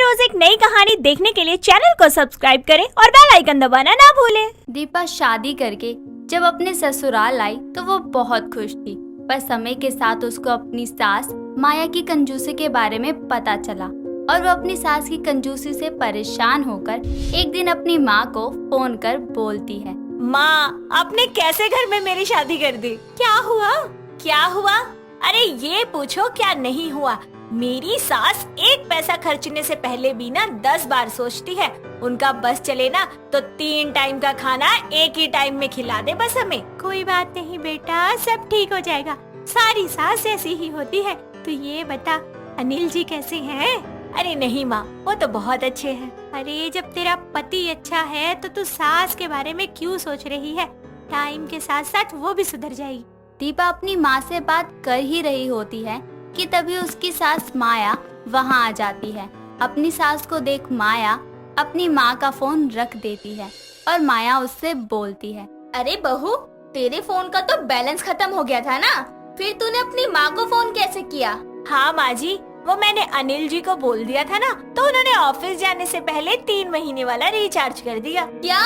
रोज एक नई कहानी देखने के लिए चैनल को सब्सक्राइब करें और बेल आइकन दबाना ना भूलें। दीपा शादी करके जब अपने ससुराल आई तो वो बहुत खुश थी, पर समय के साथ उसको अपनी सास माया की कंजूसी के बारे में पता चला और वो अपनी सास की कंजूसी से परेशान होकर एक दिन अपनी माँ को फोन कर बोलती है, माँ, आपने कैसे घर में मेरी शादी कर दी? क्या हुआ? क्या हुआ? अरे ये पूछो क्या नहीं हुआ। मेरी सास एक पैसा खर्चने से पहले भी ना 10 बार सोचती है। उनका बस चले ना तो 3 टाइम का खाना एक ही टाइम में खिला दे बस हमें। कोई बात नहीं बेटा, सब ठीक हो जाएगा। सारी सास ऐसी ही होती है। तो ये बता, अनिल जी कैसे हैं? अरे नहीं माँ, वो तो बहुत अच्छे हैं। अरे जब तेरा पति अच्छा है तो तू सास के बारे में क्यों सोच रही है? टाइम के साथ साथ वो भी सुधर जाएगी। दीपा अपनी माँ से बात कर ही रही होती है कि तभी उसकी सास माया वहाँ आ जाती है। अपनी सास को देख माया अपनी माँ का फोन रख देती है और माया उससे बोलती है, अरे बहू, तेरे फोन का तो बैलेंस खत्म हो गया था ना, फिर तूने अपनी माँ को फोन कैसे किया? हाँ माँ जी, वो मैंने अनिल जी को बोल दिया था ना, तो उन्होंने ऑफिस जाने से पहले 3 महीने वाला रिचार्ज कर दिया। क्या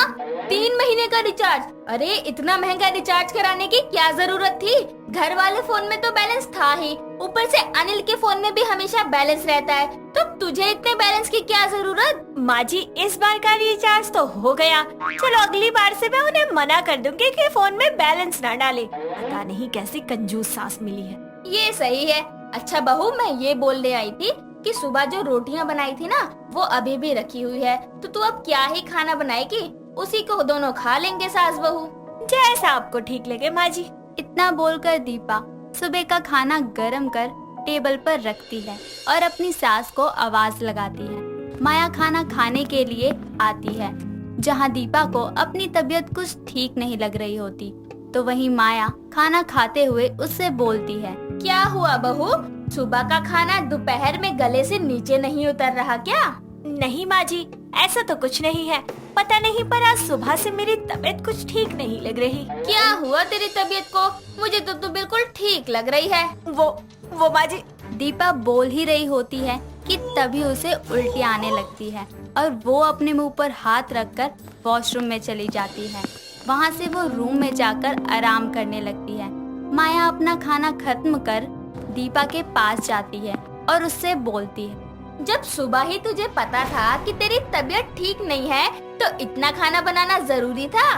3 महीने का रिचार्ज? अरे इतना महंगा रिचार्ज कराने की क्या जरूरत थी? घर वाले फोन में तो बैलेंस था ही, ऊपर से अनिल के फोन में भी हमेशा बैलेंस रहता है, तो तुझे इतने बैलेंस की क्या जरूरत? माँ जी, इस बार का रिचार्ज तो हो गया। चलो अगली बार से मैं उन्हें मना कर दूंगी कि फोन में बैलेंस न डाले। पता नहीं कैसी कंजूस सास मिली है। ये सही है। अच्छा बहू, मैं ये बोलने आई थी कि सुबह जो रोटियां बनाई थी ना, वो अभी भी रखी हुई है, तो तू अब क्या ही खाना बनाएगी? उसी को दोनों खा लेंगे सास बहू। जैसा आपको ठीक लगे माँ जी। इतना बोलकर दीपा सुबह का खाना गरम कर टेबल पर रखती है और अपनी सास को आवाज लगाती है। माया खाना खाने के लिए आती है। जहाँ दीपा को अपनी तबीयत कुछ ठीक नहीं लग रही होती, तो वहीं माया खाना खाते हुए उससे बोलती है, क्या हुआ बहू, सुबह का खाना दोपहर में गले से नीचे नहीं उतर रहा क्या? नहीं माँ जी, ऐसा तो कुछ नहीं है। पता नहीं पर आज सुबह से मेरी तबीयत कुछ ठीक नहीं लग रही। क्या हुआ तेरी तबीयत को? मुझे तो तू बिल्कुल ठीक लग रही है। वो माँ जी। दीपा बोल ही रही होती है कि तभी उसे उल्टी आने लगती है और वो अपने मुंह पर हाथ रखकर वॉशरूम में चली जाती है। वहाँ से वो रूम में जाकर आराम करने लगती है। माया अपना खाना खत्म कर दीपा के पास जाती है और उससे बोलती है, जब सुबह ही तुझे पता था कि तेरी तबीयत ठीक नहीं है, तो इतना खाना बनाना जरूरी था?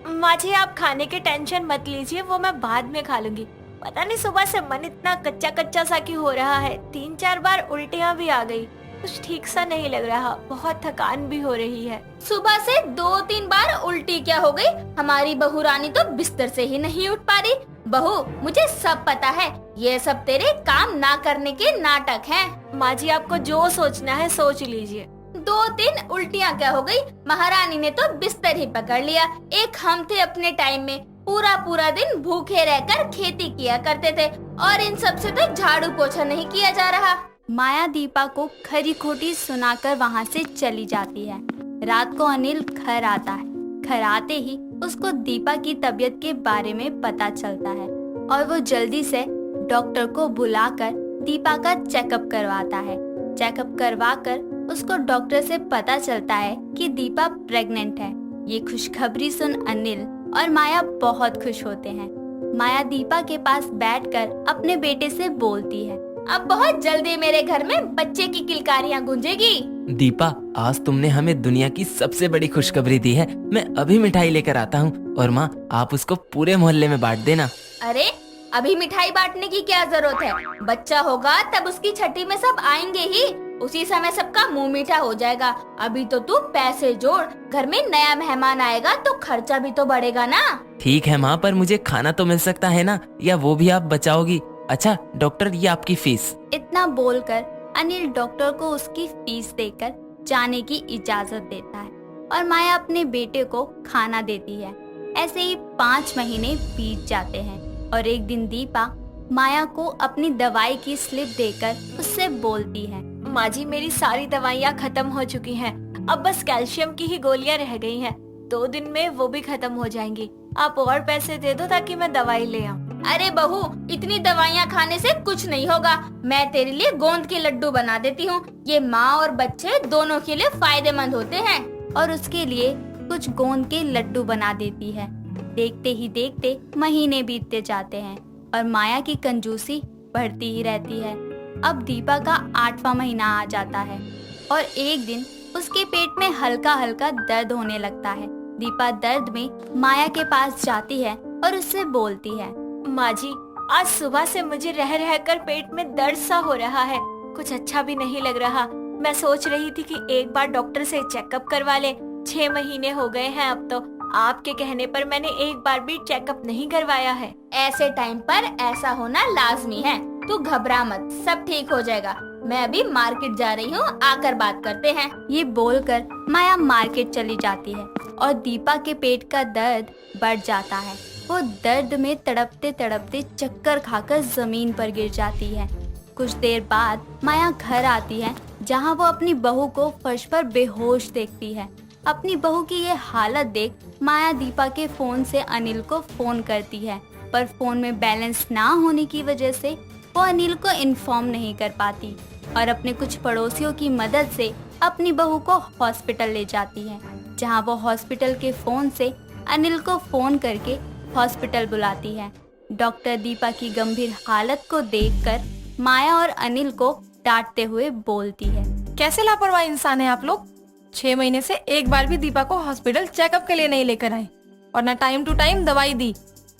माँ जी, आप खाने की टेंशन मत लीजिए, वो मैं बाद में खा लूंगी। पता नहीं सुबह से मन इतना कच्चा कच्चा सा क्यों हो रहा है। 3-4 बार उल्टियाँ भी आ गई। कुछ ठीक सा नहीं लग रहा, बहुत थकान भी हो रही है। सुबह से 2-3 बार उल्टी क्या हो गई? हमारी बहू रानी तो बिस्तर से ही नहीं उठ पा रही। बहू, मुझे सब पता है, ये सब तेरे काम ना करने के नाटक हैं। माँ जी, आपको जो सोचना है सोच लीजिए। 2-3 उल्टियाँ क्या हो गई? महारानी ने तो बिस्तर ही पकड़ लिया। एक हम थे अपने टाइम में, पूरा पूरा दिन भूखे रहकर खेती किया करते थे, और इन सब से तो झाड़ू पोछा नहीं किया जा रहा। माया दीपा को खरी खोटी सुनाकर वहाँ से चली जाती है। रात को अनिल घर आता है। घर आते ही उसको दीपा की तबीयत के बारे में पता चलता है और वो जल्दी से डॉक्टर को बुलाकर दीपा का चेकअप करवाता है। चेकअप करवाकर उसको डॉक्टर से पता चलता है कि दीपा प्रेग्नेंट है। ये खुशखबरी सुन अनिल और माया बहुत खुश होते हैं। माया दीपा के पास बैठकर अपने बेटे से बोलती है, अब बहुत जल्दी मेरे घर में बच्चे की किलकारियाँ गूंजेगी। दीपा, आज तुमने हमें दुनिया की सबसे बड़ी खुशखबरी दी है। मैं अभी मिठाई लेकर आता हूँ और माँ, आप उसको पूरे मोहल्ले में बांट देना। अरे अभी मिठाई बांटने की क्या जरूरत है? बच्चा होगा तब उसकी छठी में सब आएंगे ही, उसी समय सबका मुंह मीठा हो जाएगा। अभी तो तू पैसे जोड़, घर में नया मेहमान आएगा तो खर्चा भी तो बढ़ेगा ना। ठीक है माँ, पर मुझे खाना तो मिल सकता है ना, या वो भी आप बचाओगी? अच्छा डॉक्टर, ये आपकी फीस। इतना बोलकर अनिल डॉक्टर को उसकी फीस देकर जाने की इजाजत देता है और माया अपने बेटे को खाना देती है। ऐसे ही 5 महीने बीत जाते हैं और एक दिन दीपा माया को अपनी दवाई की स्लिप देकर उससे बोलती है, माँ जी, मेरी सारी दवाइयाँ खत्म हो चुकी हैं। अब बस कैल्शियम की ही गोलियाँ रह गई हैं। 2 दिन में वो भी खत्म हो जाएंगी। आप और पैसे दे दो ताकि मैं दवाई ले आऊँ। अरे बहू, इतनी दवाइयाँ खाने से कुछ नहीं होगा। मैं तेरे लिए गोंद के लड्डू बना देती हूँ। ये माँ और बच्चे दोनों के लिए फायदेमंद होते हैं। और उसके लिए कुछ गोंद के लड्डू बना देती है। देखते ही देखते महीने बीतते जाते हैं और माया की कंजूसी बढ़ती ही रहती है। अब दीपा का 8वां महीना आ जाता है और एक दिन उसके पेट में हल्का हल्का दर्द होने लगता है। दीपा दर्द में माया के पास जाती है और उससे बोलती है, माँ जी, आज सुबह से मुझे रह रह कर पेट में दर्द सा हो रहा है। कुछ अच्छा भी नहीं लग रहा। मैं सोच रही थी कि एक बार डॉक्टर से चेकअप करवा ले। 6 महीने हो गए हैं अब तो। आपके कहने पर मैंने एक बार भी चेकअप नहीं करवाया है। ऐसे टाइम पर ऐसा होना लाजमी है। तू घबरा मत, सब ठीक हो जाएगा। मैं अभी मार्केट जा रही हूँ, आकर बात करते हैं। ये बोलकर माया मार्केट चली जाती है और दीपा के पेट का दर्द बढ़ जाता है। वो दर्द में तड़पते तड़पते चक्कर खाकर जमीन पर गिर जाती है। कुछ देर बाद माया घर आती है, जहाँ वो अपनी बहू को फर्श पर बेहोश देखती है। अपनी बहू की ये हालत देख माया दीपा के फोन से अनिल को फोन करती है, पर फोन में बैलेंस ना होने की वजह से वो अनिल को इन्फॉर्म नहीं कर पाती और अपने कुछ पड़ोसियों की मदद से अपनी बहू को हॉस्पिटल ले जाती है, जहां वो हॉस्पिटल के फोन से अनिल को फोन करके हॉस्पिटल बुलाती है। डॉक्टर दीपा की गंभीर हालत को देखकर माया और अनिल को डांटते हुए बोलती है, कैसे लापरवाह इंसान है आप लोग। 6 महीने से एक बार भी दीपा को हॉस्पिटल चेकअप के लिए नहीं लेकर आए और ना टाइम टू टाइम दवाई दी।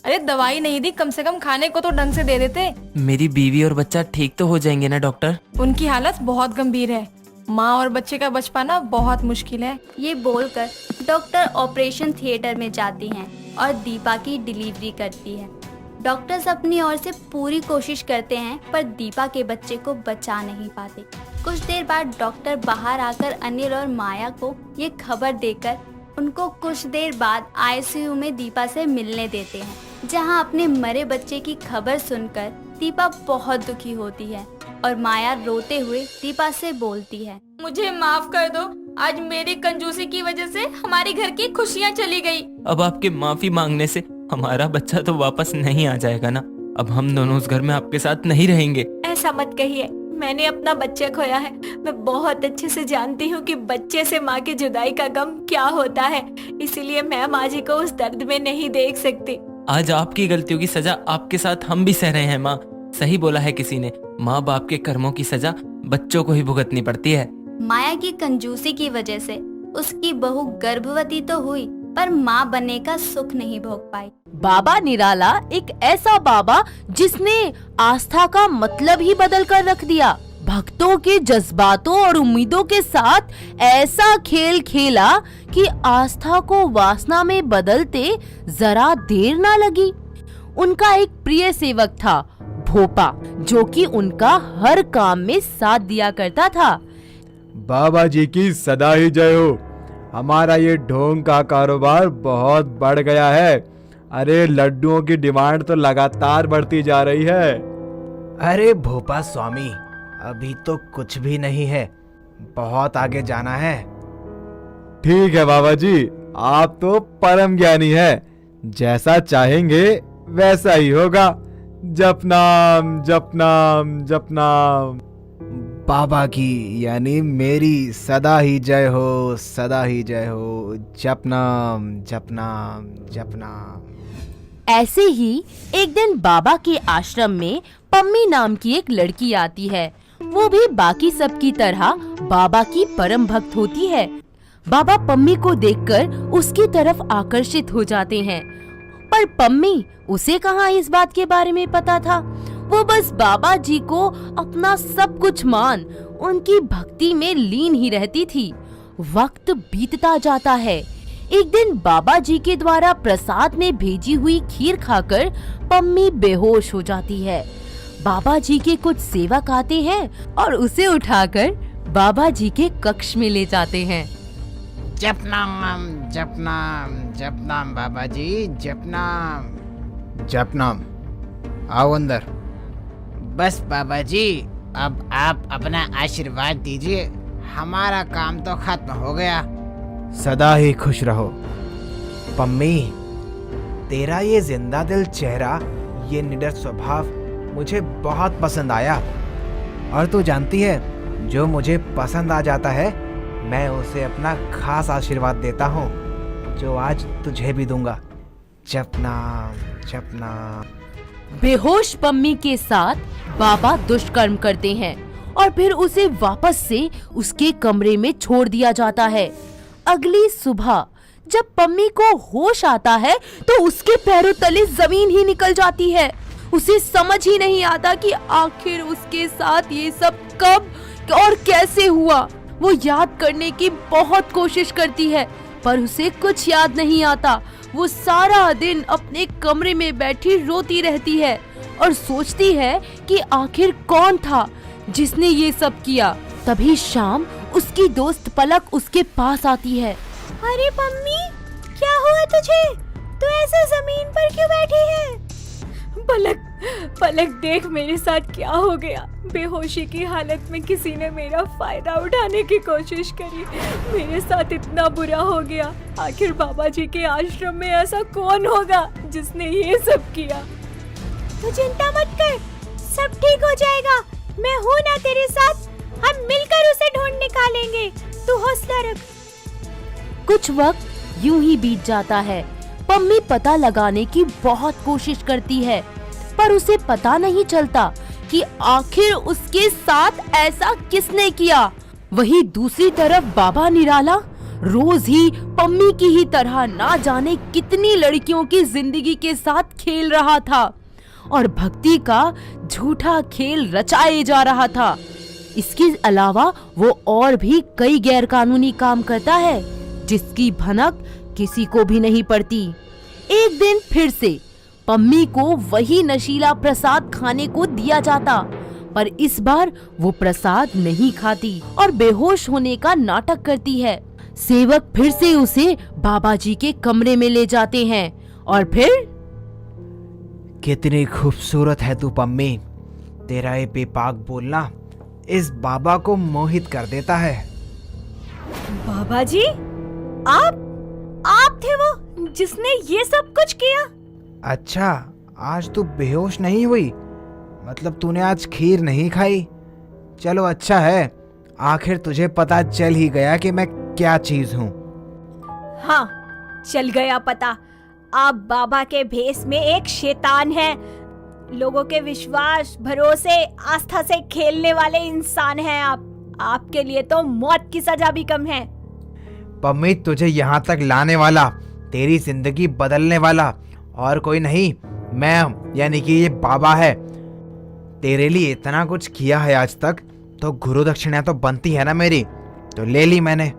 अरे दवाई नहीं दी, कम से कम खाने को तो ढंग से दे देते। मेरी बीवी और बच्चा ठीक तो हो जाएंगे ना डॉक्टर? उनकी हालत बहुत गंभीर है। माँ और बच्चे का बच पाना बहुत मुश्किल है। ये बोलकर डॉक्टर ऑपरेशन थिएटर में जाती हैं और दीपा की डिलीवरी करती है। डॉक्टर्स अपनी ओर से पूरी कोशिश करते हैं, पर दीपा के बच्चे को बचा नहीं पाते। कुछ देर बाद डॉक्टर बाहर आकर अनिल और माया को ये खबर देकर उनको कुछ देर बाद आईसीयू में दीपा से मिलने देते हैं, जहां अपने मरे बच्चे की खबर सुनकर दीपा बहुत दुखी होती है और माया रोते हुए दीपा से बोलती है, मुझे माफ कर दो। आज मेरी कंजूसी की वजह से हमारी घर की खुशियाँ चली गई। अब आपके माफी मांगने से हमारा बच्चा तो वापस नहीं आ जाएगा ना। अब हम दोनों उस घर में आपके साथ नहीं रहेंगे। ऐसा मत कहिए, मैंने अपना बच्चा खोया है। मैं बहुत अच्छे से जानती हूँ कि बच्चे से माँ की जुदाई का गम क्या होता है, इसीलिए मैं माँ जी को उस दर्द में नहीं देख सकती। आज आपकी गलतियों की सजा आपके साथ हम भी सह रहे हैं माँ। सही बोला है किसी ने, माँ बाप के कर्मों की सजा बच्चों को ही भुगतनी पड़ती है। माया की कंजूसी की वजह से उसकी बहू गर्भवती तो हुई, पर माँ बनने का सुख नहीं भोग पाई। बाबा निराला एक ऐसा बाबा जिसने आस्था का मतलब ही बदल कर रख दिया। भक्तों के जज्बातों और उम्मीदों के साथ ऐसा खेल खेला कि आस्था को वासना में बदलते जरा देर ना लगी। उनका एक प्रिय सेवक था भोपा, जो कि उनका हर काम में साथ दिया करता था। बाबा जी की सदा ही जय हो। हमारा ये ढोंग का कारोबार बहुत बढ़ गया है। अरे लड्डुओं की डिमांड तो लगातार बढ़ती जा रही है। अरे भोपा स्वामी, अभी तो कुछ भी नहीं है, बहुत आगे जाना है। ठीक है बाबा जी, आप तो परम ज्ञानी है। जैसा चाहेंगे वैसा ही होगा। जप नाम जप नाम जप नाम। बाबा की यानी मेरी सदा ही जय हो, सदा ही जय हो। जप नाम जप नाम जप नाम। ऐसे ही एक दिन बाबा के आश्रम में पम्मी नाम की एक लड़की आती है। वो भी बाकी सब की तरह बाबा की परम भक्त होती है। बाबा पम्मी को देखकर उसकी तरफ आकर्षित हो जाते हैं, पर पम्मी उसे कहाँ इस बात के बारे में पता था। वो बस बाबा जी को अपना सब कुछ मान उनकी भक्ति में लीन ही रहती थी। वक्त बीतता जाता है। एक दिन बाबा जी के द्वारा प्रसाद में भेजी हुई खीर खाकर पम्मी बेहोश हो जाती है। बाबा जी के कुछ सेवक आते हैं और उसे उठाकर बाबा जी के कक्ष में ले जाते हैं। जप नाम जप नाम जप नाम बाबा जी, जप नाम जप नाम। आओ अंदर। बस बाबा जी, अब आप अपना आशीर्वाद दीजिए, हमारा काम तो खत्म हो गया। सदा ही खुश रहो। पम्मी, तेरा ये जिंदा दिल चेहरा ये निडर स्वभाव मुझे बहुत पसंद आया। और तू जानती है, जो मुझे पसंद आ जाता है मैं उसे अपना खास आशीर्वाद देता हूँ, जो आज तुझे भी दूंगा। जपनाम जपनाम। बेहोश पम्मी के साथ बाबा दुष्कर्म करते हैं और फिर उसे वापस से उसके कमरे में छोड़ दिया जाता है। अगली सुबह जब पम्मी को होश आता है तो उसके पैरों तले जमीन ही निकल जाती है। उसे समझ ही नहीं आता कि आखिर उसके साथ ये सब कब और कैसे हुआ। वो याद करने की बहुत कोशिश करती है पर उसे कुछ याद नहीं आता। वो सारा दिन अपने कमरे में बैठी रोती रहती है और सोचती है कि आखिर कौन था जिसने ये सब किया। तभी शाम उसकी दोस्त पलक उसके पास आती है। अरे मम्मी, क्या हुआ तुझे? तू ऐसे जमीन पर क्यों बैठी है? पलक देख मेरे साथ क्या हो गया। बेहोशी की हालत में किसी ने मेरा फायदा उठाने की कोशिश करी। मेरे साथ इतना बुरा हो गया। आखिर बाबा जी के आश्रम में ऐसा कौन होगा जिसने ये सब किया? तू चिंता मत कर, सब ठीक हो जाएगा। मैं हूँ ना तेरे साथ। हम मिलकर उसे ढूंढ निकालेंगे। तू हौसला रख। कुछ वक्त यूं ही बीत जाता है। पम्मी पता लगाने की बहुत कोशिश करती है पर उसे पता नहीं चलता कि आखिर उसके साथ ऐसा किसने किया। वहीं दूसरी तरफ बाबा निराला रोज ही पम्मी की ही तरह ना जाने कितनी लड़कियों की जिंदगी के साथ खेल रहा था और भक्ति का झूठा खेल रचाए जा रहा था। इसके अलावा वो और भी कई गैरकानूनी काम करता है जिसकी भनक किसी को भी नहीं पड़ती। एक दिन फिर से पम्मी को वही नशीला प्रसाद खाने को दिया जाता पर इस बार वो प्रसाद नहीं खाती और बेहोश होने का नाटक करती है। सेवक फिर से उसे बाबा जी के कमरे में ले जाते हैं और फिर कितनी खूबसूरत है तू पम्मी। तेरा ये बेपाक बोलना इस बाबा को मोहित कर देता है। बाबा जी, आप थे वो जिसने ये सब कुछ किया? अच्छा, आज तू बेहोश नहीं हुई? मतलब तूने आज खीर नहीं खाई? चलो अच्छा है, आखिर तुझे पता चल ही गया कि मैं क्या चीज हूँ। हाँ, चल गया पता। आप बाबा के भेष में एक शैतान है। लोगों के विश्वास, भरोसे, आस्था से खेलने वाले इंसान हैं आप। आपके लिए तो मौत की सजा भी कम है। पम्मी, तुझे यहाँ तक लाने वाला, तेरी जिंदगी बदलने वाला और कोई नहीं, मैं यानी कि ये बाबा है। तेरे लिए इतना कुछ किया है आज तक, तो गुरु दक्षिणा तो बनती है ना मेरी, तो ले ली मैंने।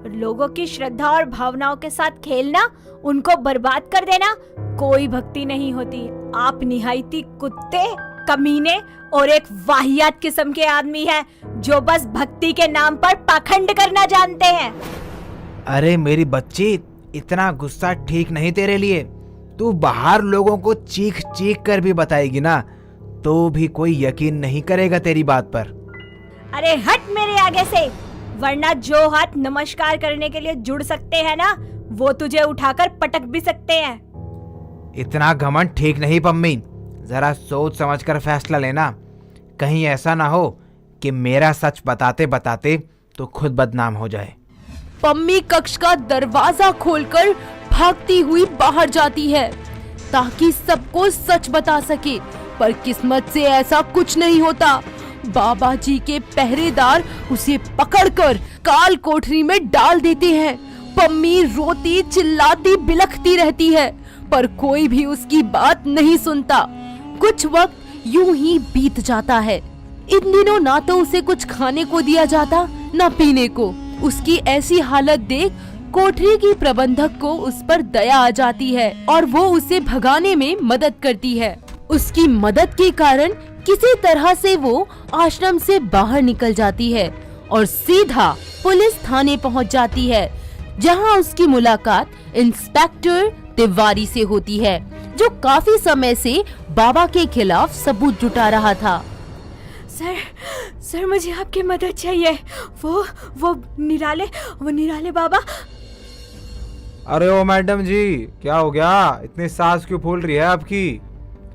लोगों की श्रद्धा और भावनाओं के साथ खेलना, उनको बर्बाद कर देना कोई भक्ति नहीं होती। आप निहायती कुत्ते, कमीने और एक वाहियात किस्म के आदमी हैं जो बस भक्ति के नाम पर पाखंड करना जानते हैं। अरे मेरी बच्ची, इतना गुस्सा ठीक नहीं तेरे लिए। तू बाहर लोगों को चीख चीख कर भी बताएगी ना तो भी कोई यकीन नहीं करेगा तेरी बात पर। अरे हट मेरे आगे से, वरना जो हाथ नमस्कार करने के लिए जुड़ सकते हैं ना, वो तुझे उठाकर पटक भी सकते हैं। इतना घमंड ठीक नहीं पम्मी, जरा सोच समझकर फैसला लेना। कहीं ऐसा ना हो कि मेरा सच बताते बताते तो खुद बदनाम हो जाए। पम्मी कक्ष का दरवाजा खोलकर भागती हुई बाहर जाती है ताकि सबको सच बता सके, पर किस्मत से ऐसा कुछ नहीं होता। बाबा जी के पहरेदार उसे पकड़कर काल कोठरी में डाल देते हैं। पम्मी रोती चिल्लाती बिलखती रहती है पर कोई भी उसकी बात नहीं सुनता। कुछ वक्त यूं ही बीत जाता है। इन दिनों ना तो उसे कुछ खाने को दिया जाता ना पीने को। उसकी ऐसी हालत देख कोठरी की प्रबंधक को उस पर दया आ जाती है और वो उसे भगाने में मदद करती है। उसकी मदद के कारण किसी तरह से वो आश्रम से बाहर निकल जाती है और सीधा पुलिस थाने पहुंच जाती है, जहां उसकी मुलाकात इंस्पेक्टर तिवारी से होती है, जो काफी समय से बाबा के खिलाफ सबूत जुटा रहा था। सर मुझे आपकी मदद चाहिए। वो निराले बाबा। अरे ओ मैडम जी, क्या हो गया? इतनी सांस क्यों फूल रही है आपकी?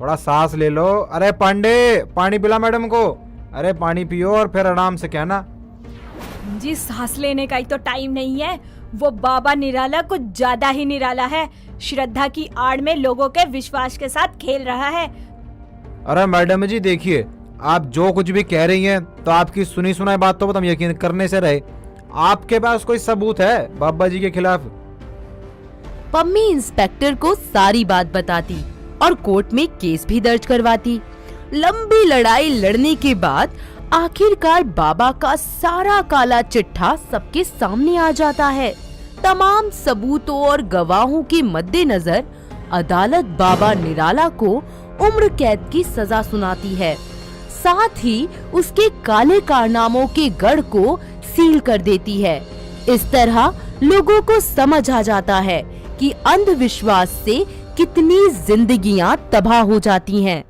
थोड़ा सांस ले लो। अरे पांडे, पानी पिला मैडम को। अरे पानी पियो और फिर आराम से कहना। जी सांस लेने का ही तो टाइम नहीं है। वो बाबा निराला कुछ ज्यादा ही निराला है। श्रद्धा की आड़ में लोगों के विश्वास के साथ खेल रहा है। अरे मैडम जी देखिए, आप जो कुछ भी कह रही हैं तो आपकी सुनी सुनाई बात तो हम यकीन करने से रहे। आपके पास कोई सबूत है बाबा जी के खिलाफ? पम्मी इंस्पेक्टर को सारी बात बताती और कोर्ट में केस भी दर्ज करवाती। लंबी लड़ाई लड़ने के बाद आखिरकार बाबा का सारा काला चिट्ठा सबके सामने आ जाता है। तमाम सबूतों और गवाहों के मद्देनजर अदालत बाबा निराला को उम्र कैद की सजा सुनाती है। साथ ही उसके काले कारनामों के गढ़ को सील कर देती है। इस तरह लोगों को समझ आ जाता है कि अंधविश्वास से कितनी जिंदगियां तबाह हो जाती हैं।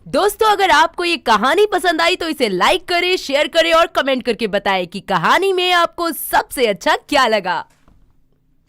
दोस्तों, अगर आपको ये कहानी पसंद आई तो इसे लाइक करें, शेयर करें और कमेंट करके बताएं कि कहानी में आपको सबसे अच्छा क्या लगा।